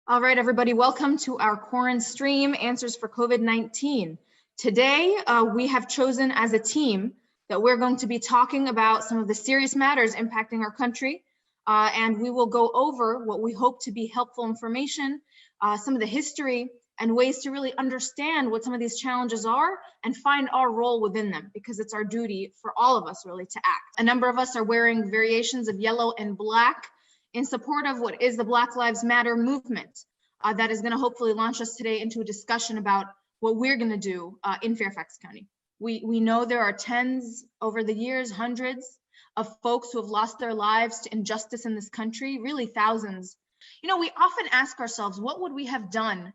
All right, everybody, welcome to our QuaranSTREAM Answers for COVID-19. Today, we have chosen as a team that we're going to be talking about some of the serious matters impacting our country, and we will go over what we hope to be helpful information, some of the history, and ways to really understand what some of these challenges are and find our role within them, because it's our duty for all of us really to act. A number of us are wearing variations of yellow and black in support of what is the Black Lives Matter movement that is going to hopefully launch us today into a discussion about what we're going to do in Fairfax County. We know there are tens over the years, hundreds of folks who have lost their lives to injustice in this country, really thousands. You know, we often ask ourselves, what would we have done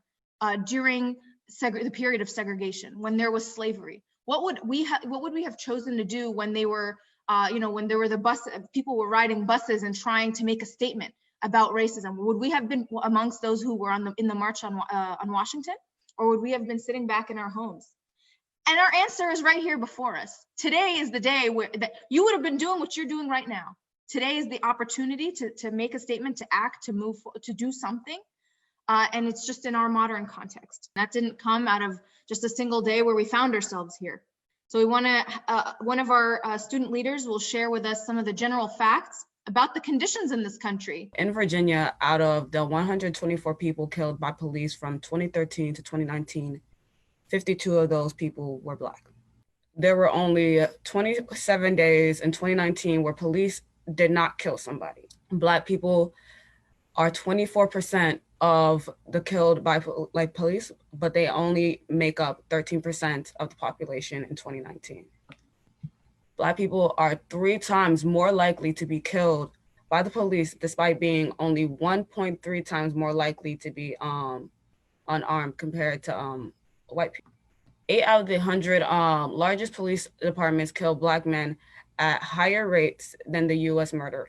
during the period of segregation, when there was slavery? What would we have chosen to do when they were when there were people were riding buses and trying to make a statement about racism? Would we have been amongst those who were in the march on Washington, or would we have been sitting back in our homes? And our answer is right here before us. Today is the day that you would have been doing what you're doing right now. Today is the opportunity to make a statement, to act, to move, to do something. And it's just in our modern context. That didn't come out of just a single day where we found ourselves here. So we want to, one of our student leaders will share with us some of the general facts about the conditions in this country. In Virginia, out of the 124 people killed by police from 2013 to 2019, 52 of those people were Black. There were only 27 days in 2019 where police did not kill somebody. Black people are 24% of the killed by police, but they only make up 13% of the population in 2019. Black people are 3 times more likely to be killed by the police, despite being only 1.3 times more likely to be unarmed compared to white people. 8 out of the 100 largest police departments kill Black men at higher rates than the U.S. murder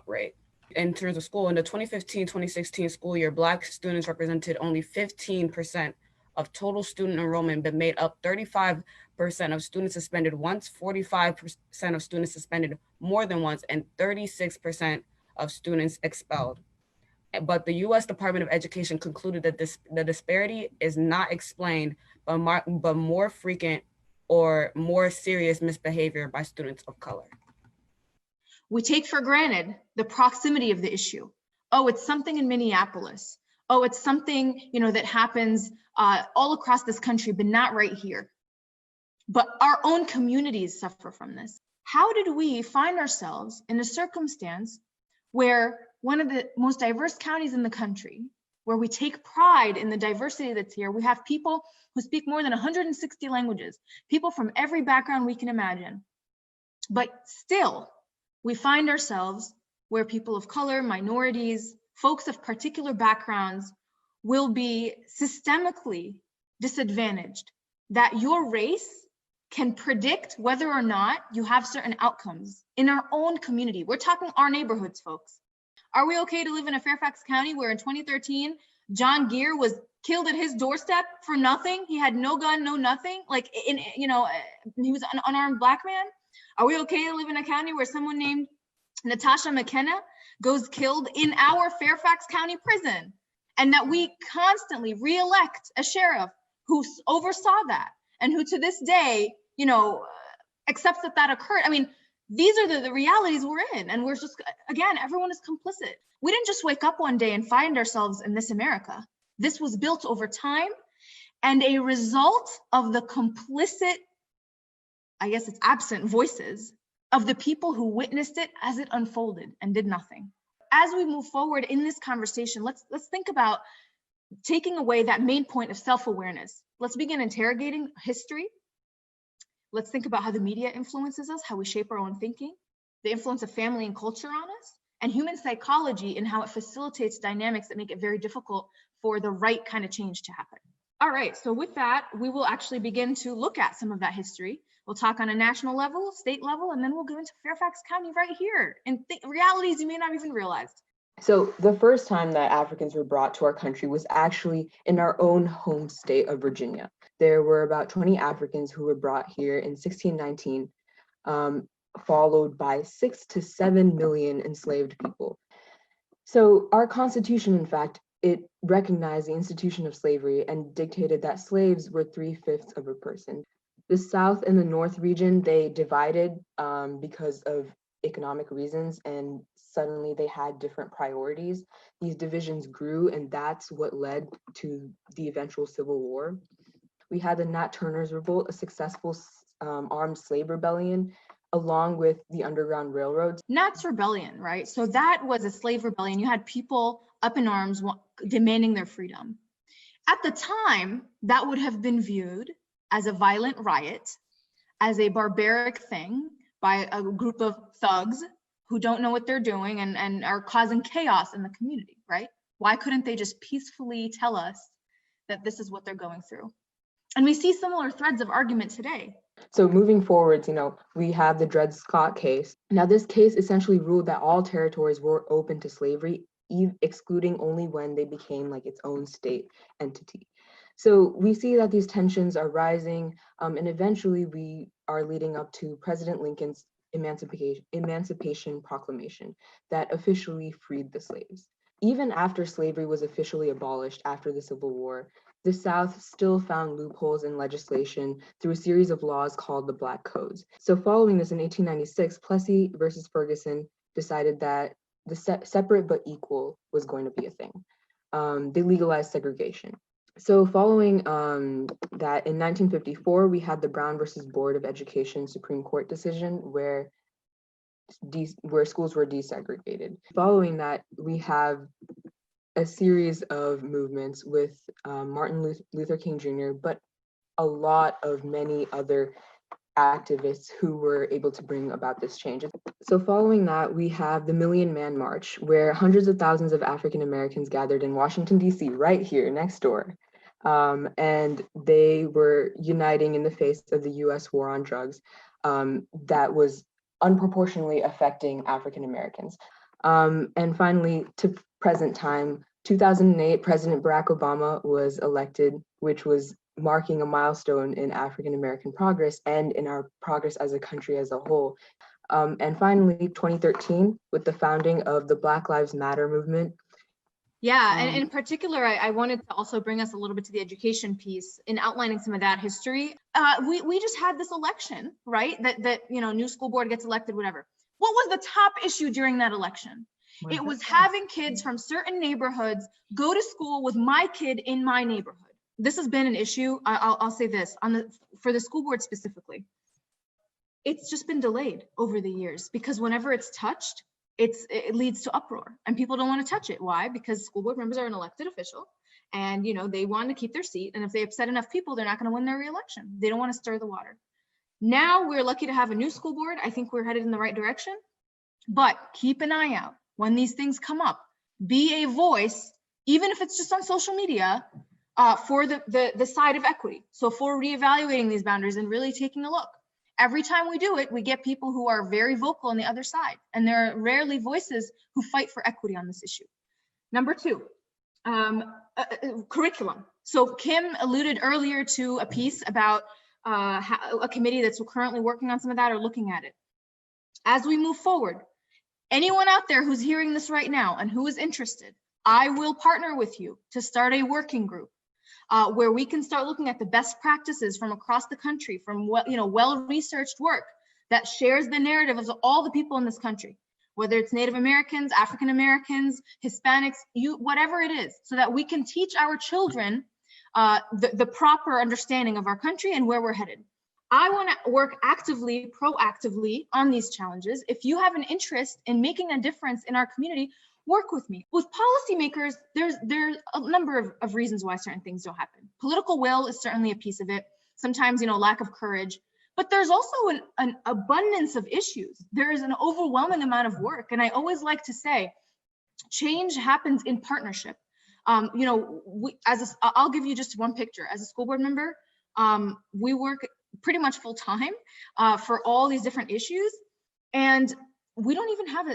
rate. In terms of school, in the 2015-2016 school year, Black students represented only 15% of total student enrollment, but made up 35% of students suspended once, 45% of students suspended more than once, and 36% of students expelled. But the U.S. Department of Education concluded that the disparity is not explained but more frequent or more serious misbehavior by students of color. We take for granted the proximity of the issue. Oh, it's something in Minneapolis. Oh, it's something, that happens all across this country, but not right here. But our own communities suffer from this. How did we find ourselves in a circumstance where one of the most diverse counties in the country, where we take pride in the diversity that's here, we have people who speak more than 160 languages, people from every background we can imagine, but still, we find ourselves where people of color, minorities, folks of particular backgrounds will be systemically disadvantaged, that your race can predict whether or not you have certain outcomes in our own community. We're talking our neighborhoods, folks. Are we okay to live in a Fairfax County where in 2013, John Gear was killed at his doorstep for nothing? He had no gun, no nothing. He was an unarmed Black man. Are we okay to live in a county where someone named Natasha McKenna goes killed in our Fairfax County prison, and that we constantly re-elect a sheriff who oversaw that and who to this day, accepts that occurred? I mean, these are the realities we're in, and we're just, again, everyone is complicit. We didn't just wake up one day and find ourselves in this America. This was built over time and a result of the complicit, I guess it's absent voices of the people who witnessed it as it unfolded and did nothing. As we move forward in this conversation, let's think about taking away that main point of self-awareness. Let's begin interrogating history. Let's think about how the media influences us, how we shape our own thinking, the influence of family and culture on us, and human psychology and how it facilitates dynamics that make it very difficult for the right kind of change to happen. All right, so with that, we will actually begin to look at some of that history. We'll talk on a national level, state level, and then we'll go into Fairfax County right here and realities you may not even realize. So the first time that Africans were brought to our country was actually in our own home state of Virginia. There were about 20 Africans who were brought here in 1619, followed by 6 to 7 million enslaved people. So our Constitution, in fact, it recognized the institution of slavery and dictated that slaves were 3/5 of a person. The South and the North region, they divided because of economic reasons, and suddenly they had different priorities. These divisions grew, and that's what led to the eventual Civil War. We had the Nat Turner's Revolt, a successful armed slave rebellion, along with the Underground Railroads. Nat's rebellion, right? So that was a slave rebellion. You had people up in arms demanding their freedom. At the time, that would have been viewed as a violent riot, as a barbaric thing by a group of thugs who don't know what they're doing and are causing chaos in the community, right? Why couldn't they just peacefully tell us that this is what they're going through? And we see similar threads of argument today. So moving forwards, we have the Dred Scott case. Now, this case essentially ruled that all territories were open to slavery, excluding only when they became like its own state entity. So we see that these tensions are rising, and eventually we are leading up to President Lincoln's Emancipation Proclamation that officially freed the slaves. Even after slavery was officially abolished after the Civil War, the South still found loopholes in legislation through a series of laws called the Black Codes. So following this in 1896, Plessy versus Ferguson decided that the separate but equal was going to be a thing. They legalized segregation. So following that, in 1954, we had the Brown versus Board of Education Supreme Court decision where schools were desegregated. Following that, we have a series of movements with Martin Luther King Jr., but a lot of many other activists who were able to bring about this change. So following that, we have the Million Man March, where hundreds of thousands of African Americans gathered in Washington, D.C., right here next door. And they were uniting in the face of the US war on drugs that was unproportionately affecting African Americans. And finally, to present time, 2008, President Barack Obama was elected, which was marking a milestone in African American progress and in our progress as a country as a whole. And finally, 2013, with the founding of the Black Lives Matter movement. Yeah, and in particular, I wanted to also bring us a little bit to the education piece in outlining some of that history. We just had this election, right? That new school board gets elected, whatever. What was the top issue during that election? It was having kids from certain neighborhoods go to school with my kid in my neighborhood. This has been an issue. I'll say this for the school board specifically. It's just been delayed over the years because whenever it's touched, it leads to uproar and people don't want to touch it. Why? Because school board members are an elected official and they want to keep their seat. And if they upset enough people, they're not going to win their reelection. They don't want to stir the water. Now we're lucky to have a new school board. I think we're headed in the right direction, but keep an eye out when these things come up. Be a voice, even if it's just on social media, for the side of equity. So for reevaluating these boundaries and really taking a look. Every time we do it, we get people who are very vocal on the other side, and there are rarely voices who fight for equity on this issue. Number two, curriculum. So Kim alluded earlier to a piece about a committee that's currently working on some of that or looking at it. As we move forward, anyone out there who's hearing this right now and who is interested, I will partner with you to start a working group where we can start looking at the best practices from across the country, from well-researched work that shares the narrative of all the people in this country, whether it's Native Americans, African Americans, Hispanics, whatever it is, so that we can teach our children the proper understanding of our country and where we're headed. I want to work actively, proactively on these challenges. If you have an interest in making a difference in our community, work with me. With policymakers, there's a number of reasons why certain things don't happen. Political will is certainly a piece of it. Sometimes, lack of courage, but there's also an abundance of issues. There is an overwhelming amount of work. And I always like to say, change happens in partnership. I'll give you just one picture. As a school board member, we work pretty much full time for all these different issues. And we don't even have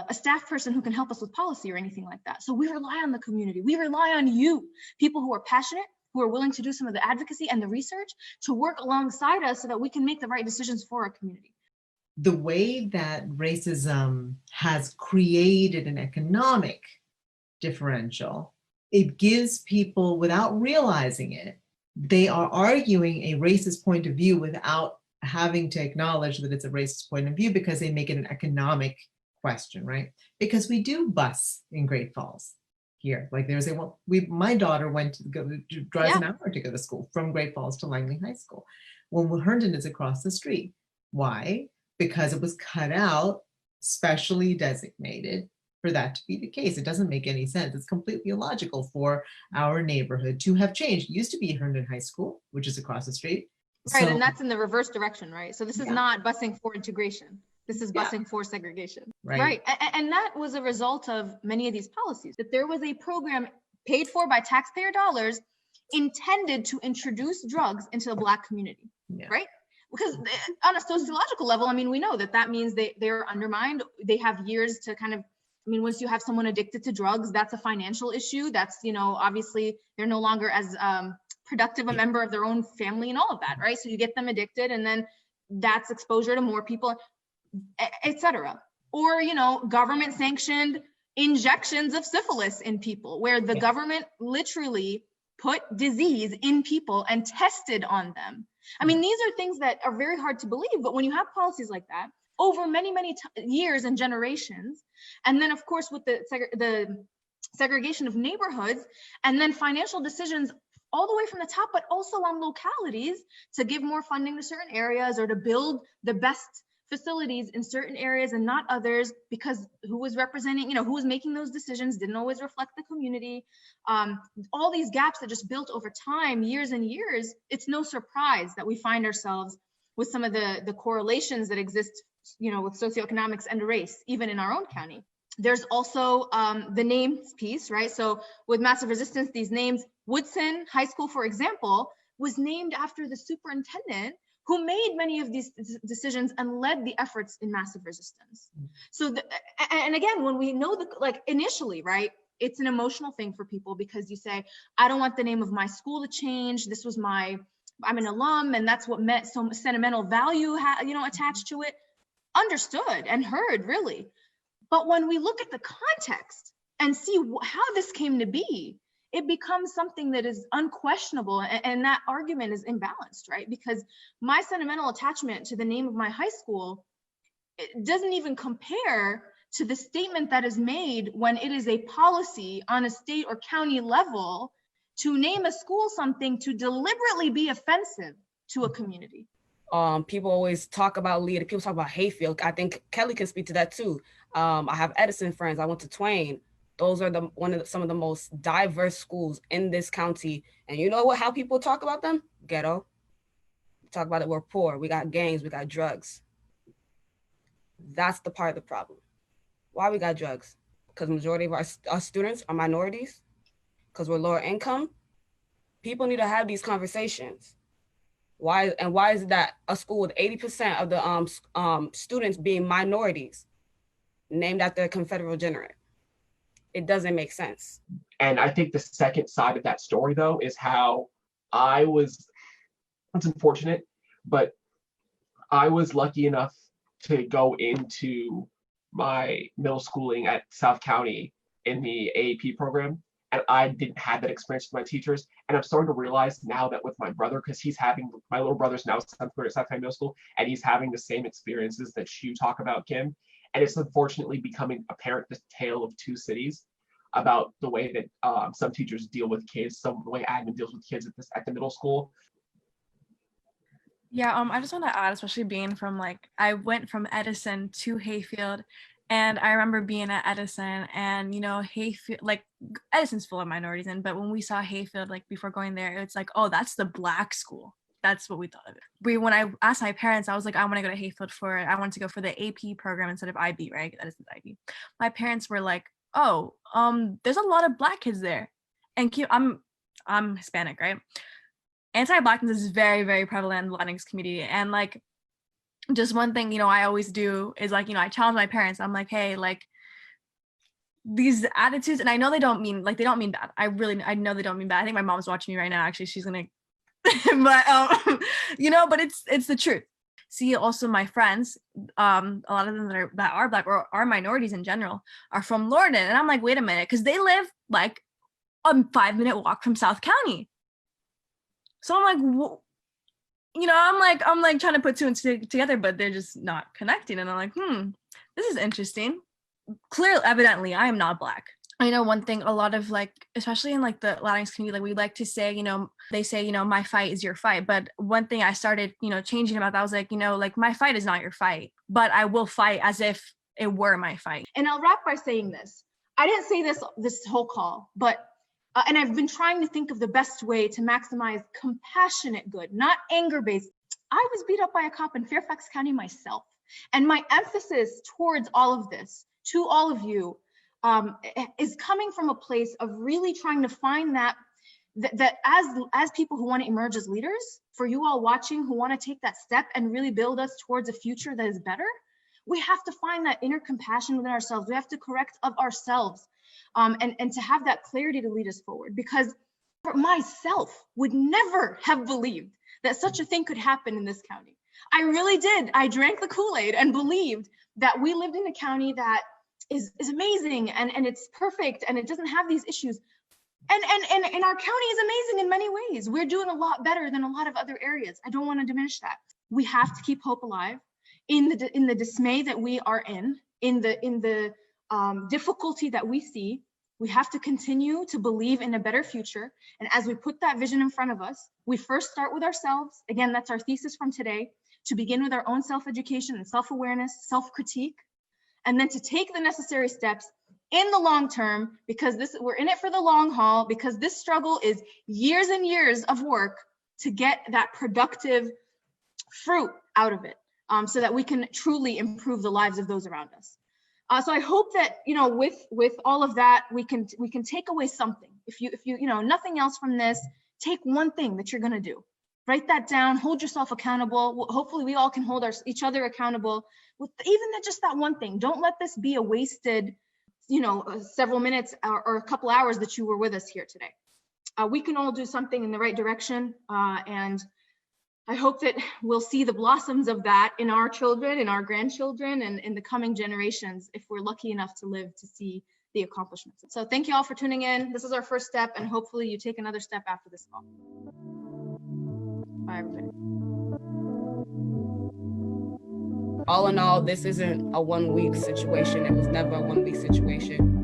a staff person who can help us with policy or anything like that. So we rely on the community. We rely on you, people who are passionate, who are willing to do some of the advocacy and the research to work alongside us so that we can make the right decisions for our community. The way that racism has created an economic differential, it gives people, without realizing it, they are arguing a racist point of view without having to acknowledge that it's a racist point of view, because they make it an economic question, right? Because we do bus in Great Falls here. Like there's a, well, my daughter went to go, drives an hour to go to school from Great Falls to Langley High School. Well, Herndon is across the street. Why? Because it was cut out, specially designated for that to be the case. It doesn't make any sense. It's completely illogical for our neighborhood to have changed. It used to be Herndon High School, which is across the street. Right, So, and that's in the reverse direction, right? So this is not busing for integration. This is busing for segregation. Right. And that was a result of many of these policies, that there was a program paid for by taxpayer dollars intended to introduce drugs into the Black community, right? Because on a sociological level, I mean, we know that that means they're undermined. They have years to kind of, I mean, once you have someone addicted to drugs, that's a financial issue. That's, you know, obviously they're no longer as productive a member of their own family and all of that, right? So you get them addicted, and then that's exposure to more people, etc. Or, you know, government sanctioned injections of syphilis in people, where the government literally put disease in people and tested on them. I mean, these are things that are very hard to believe, but when you have policies like that over many, many years and generations, and then of course with the segregation of neighborhoods, and then financial decisions all the way from the top, but also on localities to give more funding to certain areas or to build the best facilities in certain areas and not others, because who was representing, you know, who was making those decisions didn't always reflect the community. All these gaps that just built over time, years and years, it's no surprise that we find ourselves with some of the correlations that exist, you know, with socioeconomics and race, even in our own county. There's also the names piece, right? So with massive resistance, these names, Woodson High School, for example, was named after the superintendent who made many of these decisions and led the efforts in massive resistance. So, and again, when we know like initially, right, it's an emotional thing for people, because you say, I don't want the name of my school to change. This was I'm an alum, and that's what meant some sentimental value, you know, attached to it. Understood and heard, really. But when we look at the context and see how this came to be, it becomes something that is unquestionable, and that argument is imbalanced, right? Because my sentimental attachment to the name of my high school, it doesn't even compare to the statement that is made when it is a policy on a state or county level to name a school something to deliberately be offensive to a community. People always talk about Leda, people talk about Hayfield. I think Kelly can speak to that too. I have Edison friends, I went to Twain. Those are some of the most diverse schools in this county. And you know how people talk about them? Ghetto. Talk about it, we're poor, we got gangs, we got drugs. That's the part of the problem. Why we got drugs? Because majority of our students are minorities? Because we're lower income? People need to have these conversations. Why is it that a school with 80% of the students being minorities named after a Confederate general? It doesn't make sense. And I think the second side of that story, though, is how it's unfortunate, but I was lucky enough to go into my middle schooling at South County in the AAP program. And I didn't have that experience with my teachers. And I'm starting to realize now that with my brother, because my little brother's now 7th grade at South County Middle School, and he's having the same experiences that you talk about, Kim. And it's unfortunately becoming apparent, this tale of two cities, about the way that some teachers deal with kids, the way admin deals with kids at the middle school. Yeah, I just want to add, especially being from I went from Edison to Hayfield, and I remember being at Edison, and Hayfield, Edison's full of minorities, but when we saw Hayfield, before going there, it's oh, that's the Black school. That's what we thought of it. When I asked my parents, I was I want to go to Hayfield I wanted to go for the AP program instead of IB, right? Edison's IB. My parents were oh, there's a lot of Black kids there, and I'm Hispanic, right? Anti-Blackness is very, very prevalent in the Latinx community, and just one thing I always do is I challenge my parents. I'm hey, these attitudes, and I know they don't mean they don't mean bad. I know they don't mean bad. I think my mom's watching me right now. Actually, she's gonna, but but it's the truth. see also my friends, a lot of them that are Black or are minorities in general, are from Lorton. And I'm like, wait a minute, because they live like a 5-minute walk from South County. So I'm like, you know, I'm like trying to put two and two together, but they're just not connecting. And I'm like, this is interesting. Clearly, evidently, I am not Black. I know one thing, a lot of like, especially in like the Latinx community, like we like to say, you know, they say, you know, my fight is your fight. But one thing I started, you know, changing about that, I was like, you know, like my fight is not your fight, but I will fight as if it were my fight. And I'll wrap by saying this. I didn't say this whole call, but, and I've been trying to think of the best way to maximize compassionate good, not anger-based. I was beat up by a cop in Fairfax County myself. And my emphasis towards all of this, to all of you, is coming from a place of really trying to find that as people who want to emerge as leaders, for you all watching who want to take that step and really build us towards a future that is better, we have to find that inner compassion within ourselves. We have to correct of ourselves, and to have that clarity to lead us forward. Because for myself would never have believed that such a thing could happen in this county. I really did. I drank the Kool-Aid and believed that we lived in a county that is amazing and it's perfect and it doesn't have these issues. And our county is amazing in many ways. We're doing a lot better than a lot of other areas. I don't want to diminish that. We have to keep hope alive in the dismay that we are in the difficulty that we see. We have to continue to believe in a better future. And as we put that vision in front of us, we first start with ourselves. Again, that's our thesis from today, to begin with our own self-education and self-awareness, self-critique, and then to take the necessary steps in the long term, because we're in it for the long haul, because this struggle is years and years of work to get that productive fruit out of it, so that we can truly improve the lives of those around us. So I hope that, you know, with all of that, we can take away something. If you know nothing else from this, take one thing that you're gonna do. Write that down, hold yourself accountable. Hopefully we all can hold each other accountable with even just that one thing. Don't let this be a wasted, you know, several minutes or a couple hours that you were with us here today. We can all do something in the right direction, and I hope that we'll see the blossoms of that in our children, in our grandchildren, and in the coming generations, if we're lucky enough to live to see the accomplishments. So thank you all for tuning in. This is our first step, and hopefully you take another step after this call. Bye, everybody. All in all, this isn't a 1 week situation. It was never a 1 week situation.